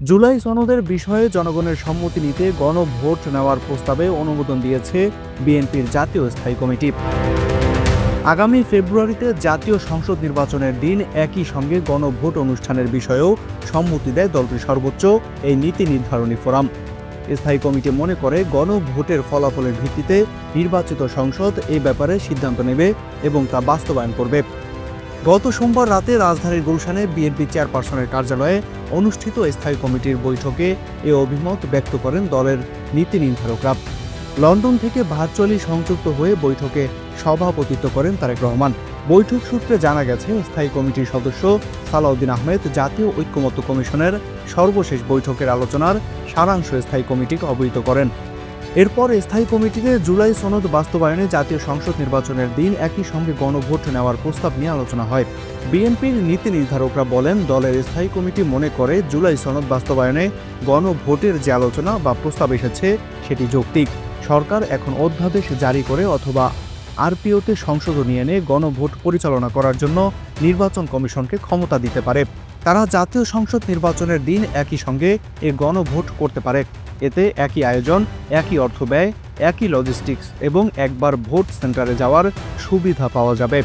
জুলাই সনদের বিষয়ে জনগণের সম্মতি নিতে গণভোট নেওয়ার প্রস্তাবে অনুমোদন দিয়েছে বিএনপির জাতীয় স্থায়ী কমিটি। আগামী ফেব্রুয়ারিতে জাতীয় সংসদ নির্বাচনের দিন একই সঙ্গে গণভোট অনুষ্ঠানের বিষয়েও সম্মতি দেয় দলটির সর্বোচ্চ এই নীতি নির্ধারণী ফোরাম। স্থায়ী কমিটি মনে করে গণভোটের ফলাফলের ভিত্তিতে নির্বাচিত সংসদ এই ব্যাপারে সিদ্ধান্ত নেবে এবং তা বাস্তবায়ন করবে। গত সোমবার রাতে রাজধানীর গুলশানে বিএনপি চেয়ারপারসনের কার্যালয়ে অনুষ্ঠিত স্থায়ী কমিটির বৈঠকে এ অভিমত ব্যক্ত করেন দলের নীতি নির্ধারকরা। লন্ডন থেকে ভার্চুয়ালি সংযুক্ত হয়ে বৈঠকে সভাপতিত্ব করেন তারেক রহমান। বৈঠক সূত্রে জানা গেছে, স্থায়ী কমিটির সদস্য সালাউদ্দিন আহমেদ জাতীয় ঐক্যমত্য কমিশনের সর্বশেষ বৈঠকের আলোচনার সারাংশ স্থায়ী কমিটিকে অবহিত করেন। এরপর স্থায়ী কমিটিতে জুলাই সনদ বাস্তবায়নে জাতীয় সংসদ নির্বাচনের দিন একই সঙ্গে গণভোট নেওয়ার প্রস্তাব নিয়ে আলোচনা হয়। বিএনপির নীতি নির্ধারকরা বলেন, দলের স্থায়ী কমিটি মনে করে জুলাই সনদ বাস্তবায়নে গণভোটের যে আলোচনা বা প্রস্তাব এসেছে সেটি যৌক্তিক। সরকার এখন অধ্যাদেশ জারি করে অথবা আরপিওতে সংশোধনী এনে গণভোট পরিচালনা করার জন্য নির্বাচন কমিশনকে ক্ষমতা দিতে পারে। তারা জাতীয় সংসদ নির্বাচনের দিন একই সঙ্গে এ গণভোট করতে পারে। এতে একই আয়োজন, একই অর্থ ব্যয়, একই লজিস্টিক্স এবং একবার ভোট সেন্টারে যাওয়ার সুবিধা পাওয়া যাবে।